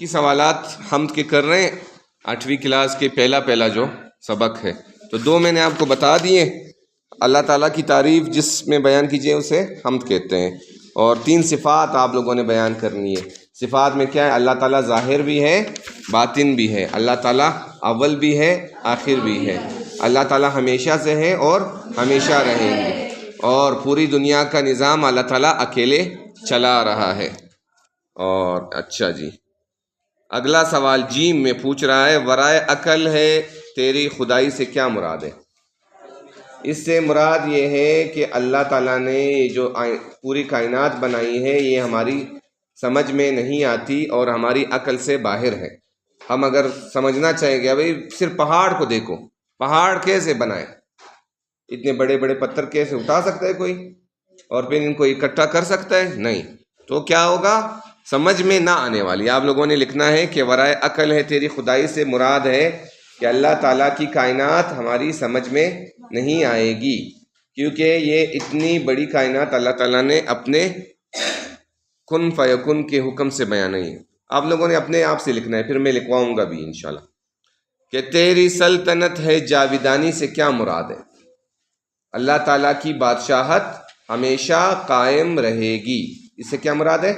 کی سوالات حمد کے کر رہے ہیں 8ویں کلاس کے پہلا جو سبق ہے، تو 2 میں نے آپ کو بتا دیے۔ اللہ تعالیٰ کی تعریف جس میں بیان کیجیے اسے حمد کہتے ہیں، اور 3 صفات آپ لوگوں نے بیان کرنی ہے۔ صفات میں کیا ہے؟ اللہ تعالیٰ ظاہر بھی ہے، باطن بھی ہے، اللہ تعالیٰ اول بھی ہے، آخر بھی ہے، اللہ تعالیٰ ہمیشہ سے ہے اور ہمیشہ رہیں گے، اور پوری دنیا کا نظام اللہ تعالیٰ اکیلے چلا رہا ہے۔ اور اچھا جی، اگلا سوال جیم میں پوچھ رہا ہے ورائے عقل ہے تیری خدائی سے کیا مراد ہے؟ اس سے مراد یہ ہے کہ اللہ تعالیٰ نے جو پوری کائنات بنائی ہے یہ ہماری سمجھ میں نہیں آتی اور ہماری عقل سے باہر ہے۔ ہم اگر سمجھنا چاہیں گے بھائی صرف پہاڑ کو دیکھو، پہاڑ کیسے بنائے، اتنے بڑے بڑے پتھر کیسے اٹھا سکتا ہے کوئی اور پھر ان کو اکٹھا کر سکتا ہے؟ نہیں، تو کیا ہوگا؟ سمجھ میں نہ آنے والی۔ آپ لوگوں نے لکھنا ہے کہ ورائے عقل ہے تیری خدائی سے مراد ہے کہ اللہ تعالیٰ کی کائنات ہماری سمجھ میں نہیں آئے گی، کیونکہ یہ اتنی بڑی کائنات اللہ تعالیٰ نے اپنے کن فیکن کے حکم سے بیان ہے۔ آپ لوگوں نے اپنے آپ سے لکھنا ہے، پھر میں لکھواؤں گا بھی انشاءاللہ۔ کہ تیری سلطنت ہے جاویدانی سے کیا مراد ہے؟ اللہ تعالیٰ کی بادشاہت ہمیشہ قائم رہے گی، اس سے کیا مراد ہے؟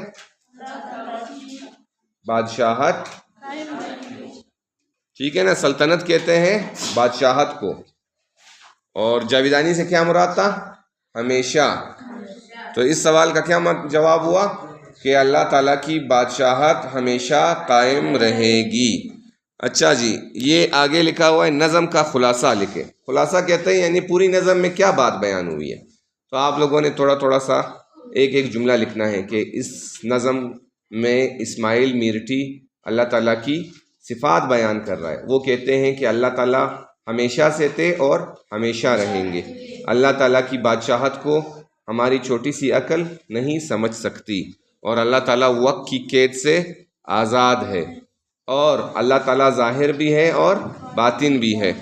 بادشاہت، ٹھیک ہے نا، سلطنت کہتے ہیں بادشاہت کو، اور جاویدانی سے کیا مراد تھا؟ ہمیشہ۔ تو اس سوال کا کیا جواب ہوا؟ کہ اللہ تعالیٰ کی بادشاہت ہمیشہ قائم رہے گی۔ اچھا جی، یہ آگے لکھا ہوا ہے نظم کا خلاصہ لکھے۔ خلاصہ کہتے ہیں یعنی پوری نظم میں کیا بات بیان ہوئی ہے، تو آپ لوگوں نے تھوڑا سا ایک جملہ لکھنا ہے کہ اس نظم میں اسماعیل میرٹھی اللہ تعالیٰ کی صفات بیان کر رہا ہے۔ وہ کہتے ہیں کہ اللہ تعالیٰ ہمیشہ سے تھے اور ہمیشہ رہیں گے، اللہ تعالیٰ کی بادشاہت کو ہماری چھوٹی سی عقل نہیں سمجھ سکتی، اور اللہ تعالیٰ وقت کی قید سے آزاد ہے، اور اللہ تعالیٰ ظاہر بھی ہے اور باطن بھی ہے،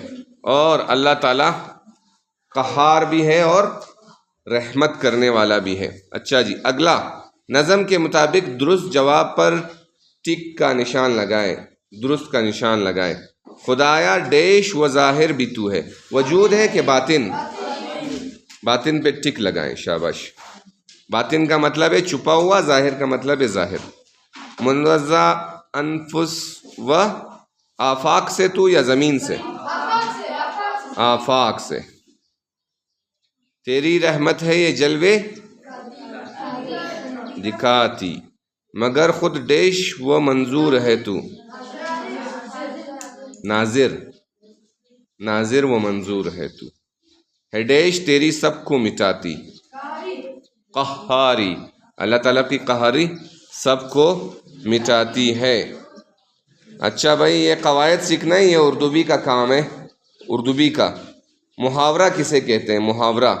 اور اللہ تعالیٰ قہار بھی ہے اور رحمت کرنے والا بھی ہے۔ اچھا جی، اگلا نظم کے مطابق درست جواب پر ٹک کا نشان لگائے، درست کا نشان لگائے۔ خدایا ڈیش و ظاہر بھی تو ہے، وجود ہے کہ باطن؟ باطن پہ ٹک لگائیں، شاباش۔ باطن کا مطلب ہے چھپا ہوا، ظاہر کا مطلب ہے ظاہر۔ منزہ انفس و آفاق سے تو یا زمین سے؟ آفاق سے۔ تیری رحمت ہے یہ جلوے دکھاتی، مگر خود ڈیش و منظور ہے تو؟ ناظر و منظور ہے تو، ہے ڈیش تیری سب کو مٹاتی، قہاری، اللہ تعالیٰ کی قہاری سب کو مٹاتی ہے۔ اچھا بھائی، یہ قواعد سیکھنا ہی یہ اردوی کا کام ہے۔ اردوی کا محاورہ کسے کہتے ہیں؟ محاورہ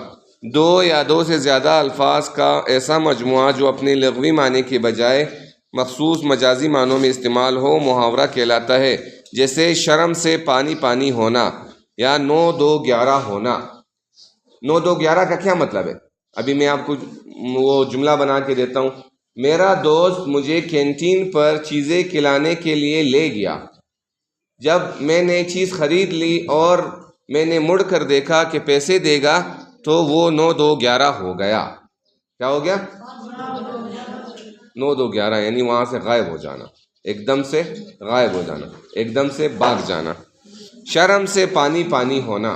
2 یا 2 سے زیادہ الفاظ کا ایسا مجموعہ جو اپنے لغوی معنی کے بجائے مخصوص مجازی معنوں میں استعمال ہو، محاورہ کہلاتا ہے۔ جیسے شرم سے پانی پانی ہونا یا 9 2 11 ہونا۔ 9 2 11 کا کیا مطلب ہے؟ ابھی میں آپ کو وہ جملہ بنا کے دیتا ہوں۔ میرا دوست مجھے کینٹین پر چیزیں کھلانے کے لیے لے گیا، جب میں نے چیز خرید لی اور میں نے مڑ کر دیکھا کہ پیسے دے گا تو وہ 9 2 11 ہو گیا۔ کیا ہو گیا؟ 9 2 11 یعنی وہاں سے غائب ہو جانا، ایک دم سے غائب ہو جانا، ایک دم سے بھاگ جانا۔ شرم سے پانی پانی ہونا،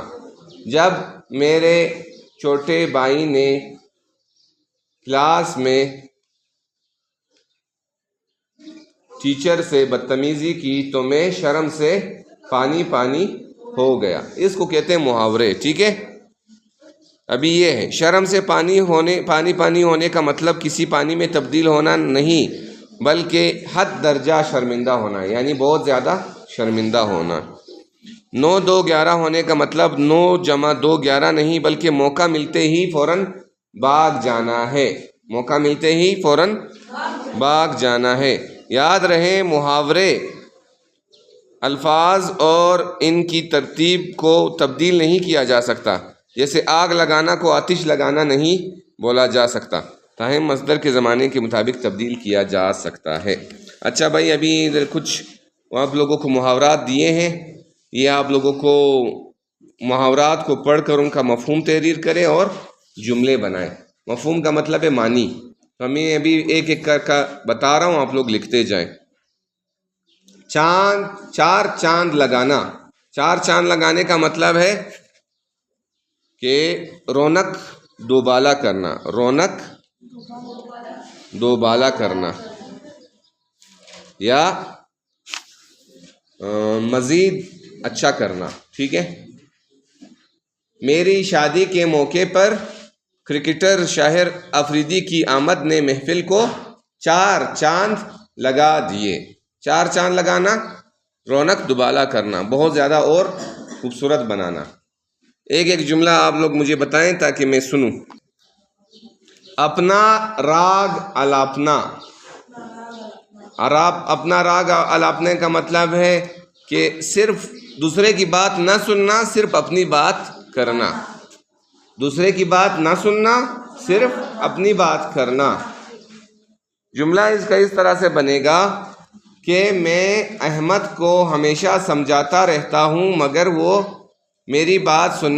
جب میرے چھوٹے بھائی نے کلاس میں ٹیچر سے بدتمیزی کی تو میں شرم سے پانی پانی ہو گیا۔ اس کو کہتے ہیں محاورے، ٹھیک ہے؟ ابھی یہ ہے شرم سے پانی پانی ہونے کا مطلب کسی پانی میں تبدیل ہونا نہیں، بلکہ حد درجہ شرمندہ ہونا، یعنی بہت زیادہ شرمندہ ہونا۔ 9 2 11 ہونے کا مطلب 9 جمع 2 11 نہیں، بلکہ موقع ملتے ہی فوراً بھاگ جانا ہے، موقع ملتے ہی فوراً بھاگ جانا ہے۔ یاد رہے محاورے الفاظ اور ان کی ترتیب کو تبدیل نہیں کیا جا سکتا، جیسے آگ لگانا کو آتش لگانا نہیں بولا جا سکتا، تاہم مصدر کے زمانے کے مطابق تبدیل کیا جا سکتا ہے۔ اچھا بھائی، ابھی ادھر کچھ آپ لوگوں کو محاورات دیے ہیں، یہ آپ لوگوں کو محاورات کو پڑھ کر ان کا مفہوم تحریر کریں اور جملے بنائیں۔ مفہوم کا مطلب ہے معنی۔ تو میں ابھی ایک ایک کر بتا رہا ہوں، آپ لوگ لکھتے جائیں۔ چار چاند لگانا۔ چار چاند لگانے کا مطلب ہے کہ رونق دوبالا کرنا، رونق دوبالا کرنا یا مزید اچھا کرنا، ٹھیک ہے۔ میری شادی کے موقع پر کرکٹر شاہر افریدی کی آمد نے محفل کو 4 چاند لگا دیے۔ 4 چاند لگانا، رونق دوبالا کرنا، بہت زیادہ اور خوبصورت بنانا۔ ایک ایک جملہ آپ لوگ مجھے بتائیں تاکہ میں سنوں۔ اپنا راگ الاپنا۔ اپنا راگ الاپنے کا مطلب ہے کہ صرف دوسرے کی بات نہ سننا، صرف اپنی بات کرنا۔ دوسرے کی بات نہ سننا، صرف اپنی بات کرنا۔ جملہ اس کا اس طرح سے بنے گا کہ میں احمد کو ہمیشہ سمجھاتا رہتا ہوں مگر وہ میری بات سننے